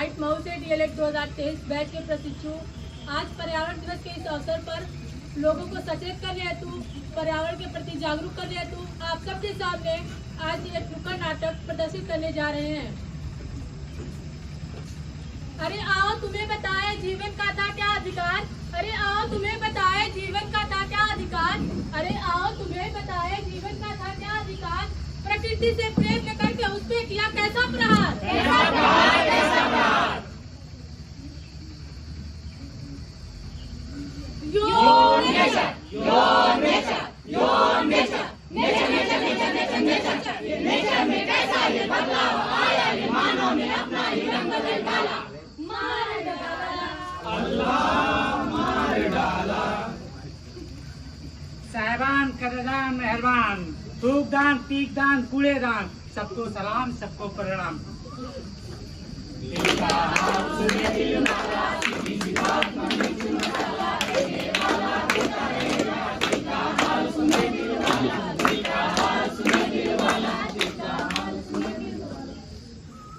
Night Mau से DLED 2023 batch के प्रशिक्षु आज पर्यावरण दिवस के इस अवसर पर लोगों को सचेत करने हेतु पर्यावरण के प्रति जागरूक करने हेतु आप सबके सामने आज एक नुक्कड़ नाटक प्रदर्शित करने जा रहे हैं। अरे आओ तुम्हें बताए जीवन का था क्या अधिकार, अरे आओ तुम्हें बताए जीवन का था क्या अधिकार, अरे आओ तुम्हें बताए जीवन का था क्या अधिकार, प्रकृति से प्रेम न करके उस पे किया कैसा प्रहार, Your nature, your nature, your nature, nature, nature, nature, nature, nature, nature में कैसा ये बदलाव आया, ये मानव ने अपना ही रंग बदल डाला, मार डाला, अल्लाह मार डाला। साहिबान करदान मेहरबान, थूकदान पीकदान कूड़ेदान, सबको सलाम सबको प्रणाम।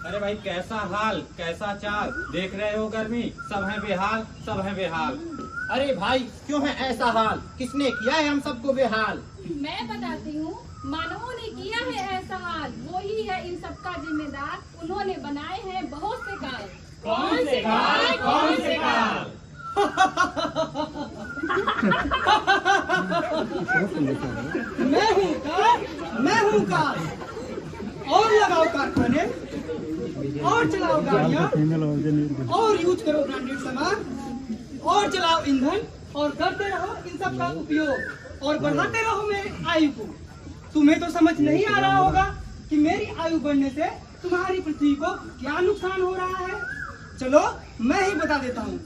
अरे भाई कैसा हाल कैसा चाल, देख रहे हो गर्मी, सब है बेहाल सब है बेहाल। अरे भाई क्यों है ऐसा हाल, किसने किया है हम सबको बेहाल। मैं बताती हूँ, मानवों ने किया है ऐसा हाल, वो ही है इन सबका जिम्मेदार, उन्होंने बनाए हैं बहुत से काल। कौन से काल, कौन से काल? मैं हूँ काल। और लगाओ कारखाने, और चलाओ गाड़ियाँ, और यूज करो ब्रांडेड सामान, और चलाओ ईंधन, और करते रहो इन सब का उपयोग, और बढ़ाते रहो मेरी आयु को। तुम्हें तो समझ नहीं आ रहा होगा कि मेरी आयु बढ़ने से तुम्हारी पृथ्वी को क्या नुकसान हो रहा है। चलो मैं ही बता देता हूँ।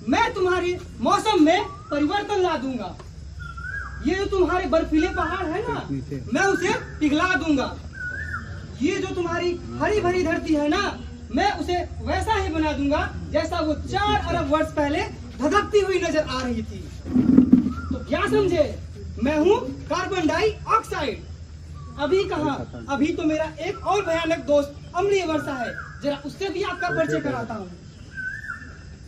मैं तुम्हारी मौसम में परिवर्तन ला दूंगा। ये जो तुम्हारे बर्फीले पहाड़ है ना, मैं उसे पिघला दूंगा। ये जो तुम्हारी हरी भरी धरती है ना, मैं उसे वैसा ही बना दूंगा जैसा वो 4 अरब वर्ष पहले धधकती हुई नजर आ रही थी। तो क्या समझे, मैं हूँ कार्बन डाइऑक्साइड। अभी कहाँ, अभी तो मेरा एक और भयानक दोस्त अम्लीय वर्षा है, जरा उससे भी आपका परिचय कराता हूँ।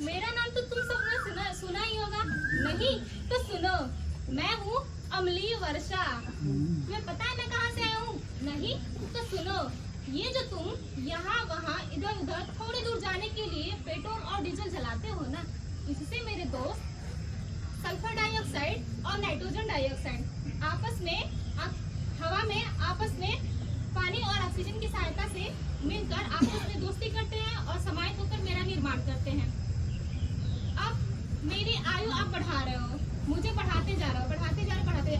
मेरा नाम तो तुम सबने सुना ही होगा, नहीं तो सुनो, मैं हूँ अम्लीय वर्षा। तुम्हें पता है मैं कहाँ से आई हूँ, नहीं तो सुनो। ये जो तुम यहाँ वहाँ इधर उधर थोड़ी दूर जाने के लिए पेट्रोल और डीजल जलाते हो ना, इससे मेरे दोस्त सल्फर डाइऑक्साइड और नाइट्रोजन डाइऑक्साइड आपस में हवा में आपस में पानी और ऑक्सीजन की सहायता से मिलकर आपस में दोस्ती करते हैं और समाहित होकर मेरा निर्माण करते हैं। अब मेरी आयु आप बढ़ा रहे हो, मुझे बढ़ाते जा रहे हो, और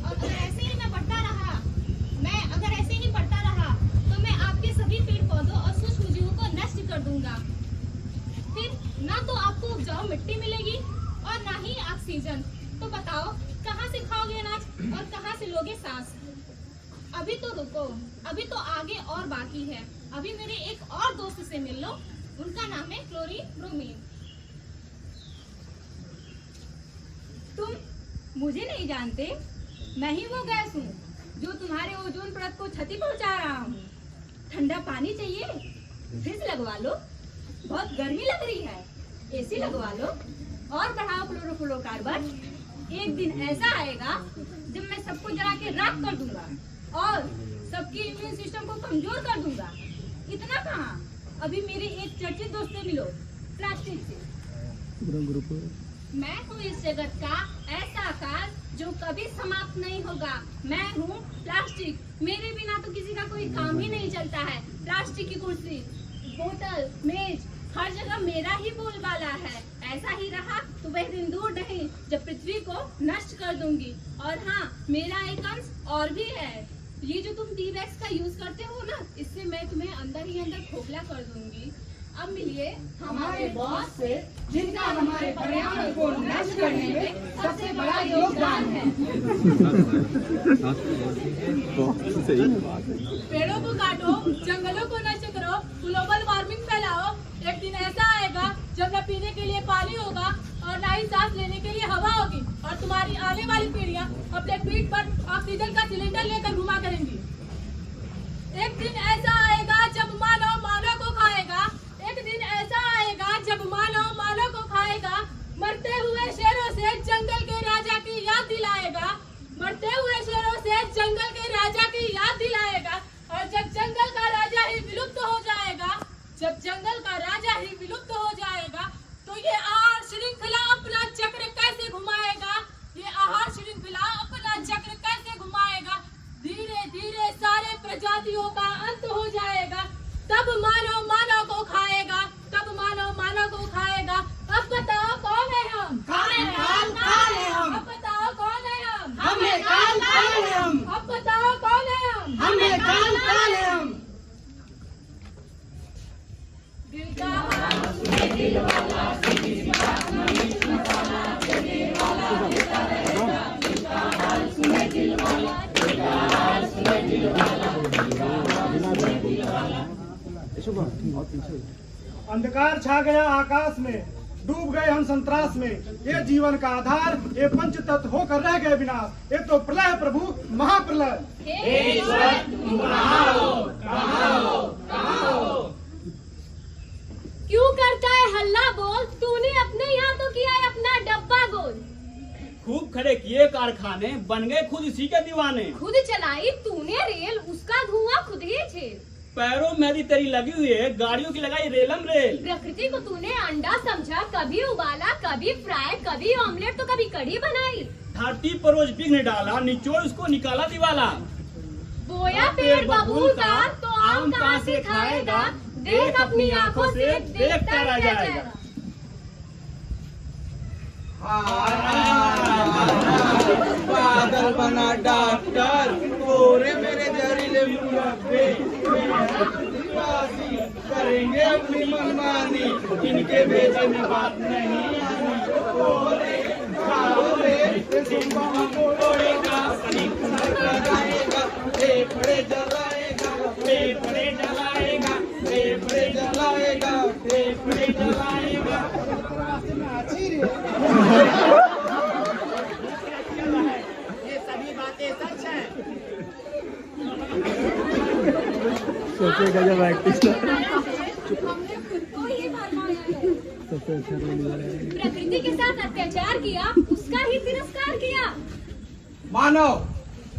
अगर ऐसे ही मैं बढ़ता रहा, अगर ऐसे ही बढ़ता रहा तो मैं आपके सभी पेड़ पौधों और सूक्ष्म जीवों को नष्ट कर दूंगा। फिर ना तो आपको उपजाऊ मिट्टी मिलेगी और ना ही ऑक्सीजन। तो बताओ कहाँ से खाओगे अनाज और कहाँ से लोगे सांस। अभी तो रुको, अभी तो आगे और बाकी है। अभी मेरे एक और दोस्त से मिल लो, उनका नाम है क्लोरीन ब्रोमीन। तुम मुझे नहीं जानते, मैं ही वो गैस हूँ जो तुम्हारे ओजोन परत को क्षति पहुँचा रहा हूँ। ठंडा पानी चाहिए, फ्रिज लगवा लो, बहुत गर्मी लग रही है, AC लगवा लो, और बढ़ाओ क्लोरोफ्लोरोकार्बन। एक दिन ऐसा आएगा जब मैं सबको जला के राख कर दूंगा और सबकी इम्यून सिस्टम को कमजोर कर दूंगा। इतना कहाँ, अभी मेरे एक चर्चित दोस्त से मिलो, प्लास्टिक से। मैं हूँ इस जगत का ऐसा आकाश जो कभी समाप्त नहीं होगा। मैं हूँ प्लास्टिक, मेरे बिना तो किसी का कोई काम ही नहीं चलता है। प्लास्टिक की कुर्सी, बोतल, मेज, हर जगह मेरा ही बोलबाला है। ऐसा ही रहा तो वह दिन दूर नहीं जब पृथ्वी को नष्ट कर दूंगी। और हाँ, मेरा एक अंश और भी है। ये जो तुम टी-बैग्स का यूज करते हो ना, इससे मैं तुम्हें अंदर ही अंदर खोखला कर दूंगी। अब मिलिए हमारे बॉस से, जिनका हमारे पर्यावरण को नष्ट करने में सबसे बड़ा योगदान है। पेड़ों को काटो, जंगलों को नष्ट करो, ग्लोबल वार्मिंग फैलाओ। एक दिन ऐसा आएगा जब न पीने के लिए पानी होगा और न ही सांस लेने के लिए हवा होगी, और तुम्हारी आने वाली पीढ़ियां अपने पीठ पर ऑक्सीजन का सिलेंडर लेकर घुमा करेंगी। एक दिन ऐसा आएगा जब मानव को खाएगा हमें काल है हम। अब बताओ कौन है हम? हमें काल है हम। दिल का हाल सुने दिल वाला, सीधी सी बात नहीं बताना, दिल वाला देता रहेगा। दिल का हाल सुने दिल वाला, दिल का हाल सुने दिल वाला, दिल का हाल सुने दिल वाला। अंधकार छा गया आकाश में, डूब गए हम संतरास में। ये जीवन का आधार, ये पंच तत्व होकर रह गए विनाश। ये तो प्रलय है प्रभु, महाप्रलय। हे ईश्वर तुम कहाँ हो, कहाँ हो, कहाँ हो? क्यों करता है हल्ला बोल? तूने अपने यहाँ तो किया है अपना डब्बा गोल। खूब खड़े किए कारखाने, बन गए खुद इसी के दीवाने। खुद चलाई तूने रेल, उसका धुआं खुद ही झेल। पैरों में भी तेरी लगी हुई है, गाड़ियों की लगाई रेलम रेल। प्रकृति को तूने अंडा समझा, कभी उबाला, कभी फ्राई, कभी ऑमलेट तो कभी कढ़ी बनाई। धरती पर रोज बिघ्न डाला, निचोड़ उसको निकाला दिवाला। बोया पेड़ बबूल का तो आम कहाँ से खाएगा? देख अपनी आंखों से, देखता रह जाएगा। बादल बना डॉक्टर, तोरे मेरे जहरीले मुरब्बे, करेंगे अपनी मनमानी, इनके भेजे में बात नहीं आनी। लगाएगा, फेफड़े जलाएगा, फेफड़े जलाएगा, फेफड़े जलाएगा, फेफड़े जलाएगा। ये सभी बातें सच हैं। हमने खुद को ही फरमाया है। प्रकृति के साथ अत्याचार किया, उसका ही तिरस्कार किया। मानव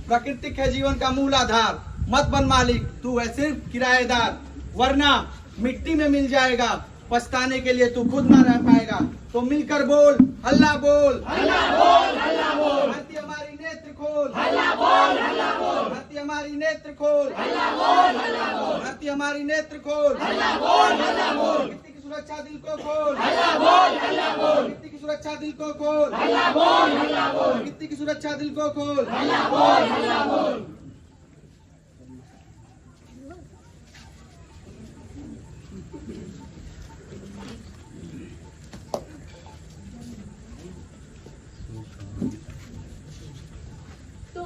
प्राकृतिक है जीवन का मूल आधार। मत बन मालिक, तू है सिर्फ किराएदार, वरना मिट्टी में मिल जाएगा। पछताने के लिए तू खुद ना रह पाएगा। तो मिलकर बोल, हल्ला बोल, हल्ला बोल, हल्ला बोल। धरती हमारी नेत्र खोल, हल्ला बोल, हल्ला बोल। धरती हमारी नेत्र खोल, हल्ला बोल, हल्ला बोल। धरती हमारी नेत्र खोल, हल्ला बोल, हल्ला बोल। मिट्टी की सुरक्षा दिल को खोल, हल्ला बोल, हल्ला बोल। मिट्टी की सुरक्षा दिल को खोल, हल्ला बोल, हल्ला बोल। मिट्टी की सुरक्षा दिल को खोल, हल्ला बोल, हल्ला बोल। तो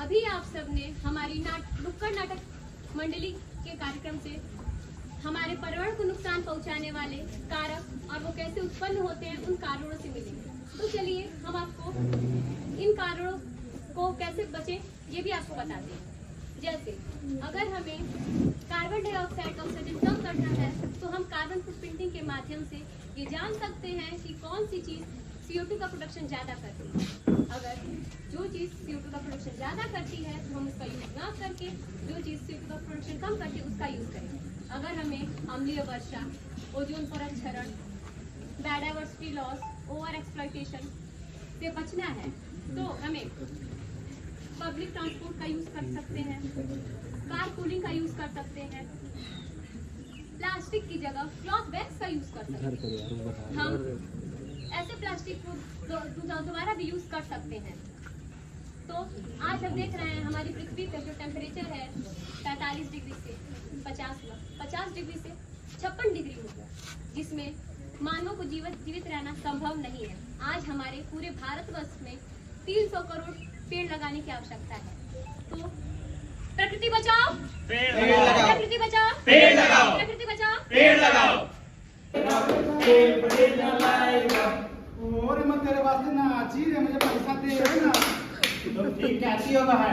अभी आप सबने हमारी नुक्कड़ नाटक मंडली के कार्यक्रम से हमारे पर्यावरण को नुकसान पहुंचाने वाले कारक और वो कैसे उत्पन्न होते हैं उन कारणों से मिलेंगे। तो चलिए हम आपको इन कारणों को कैसे बचें ये भी आपको बताते हैं। जैसे अगर हमें कार्बन डाइऑक्साइड का उत्सर्जन कम करना है तो हम कार्बन फुटप्रिंटिंग के माध्यम से ये जान सकते हैं कि कौन सी चीज़ CO2 का प्रोडक्शन ज़्यादा करती है। अगर जो चीज़ CO2 का प्रोडक्शन ज़्यादा करती है तो हम उसका यूज़ ना करके जो चीज़ CO2 का प्रोडक्शन कम करती है उसका यूज़ करें। अगर हमें अम्लीय वर्षा, ओजोन परत क्षरण, बायोडायवर्सिटी लॉस, ओवर एक्सप्लॉयटेशन से बचना है तो हमें पब्लिक ट्रांसपोर्ट का यूज़ कर सकते हैं, कार पूलिंग का यूज़ कर सकते हैं, प्लास्टिक की जगह क्लॉथ बैग्स का यूज़ कर सकते हैं। हम ऐसे प्लास्टिक को दोबारा भी यूज़ कर सकते हैं। तो आज हम देख रहे हैं हमारी पृथ्वी का जो टेम्परेचर है 45 डिग्री से 50 डिग्री से 56 डिग्री हो गया, जिसमें मानव को जीवित रहना संभव नहीं है। आज हमारे पूरे भारतवर्ष में 300 करोड़ पेड़ लगाने की आवश्यकता है। तो प्रकृति बचाओ, पेड़ लगाओ। प्रकृति बचाओ, पेड़ लगाओ। प्रकृति बचाओ, पेड़ लगाओ। और मैं तेरे वास्ते ना आची रे, मुझे पैसा दे ना। तो ठीक कहती हो बहन।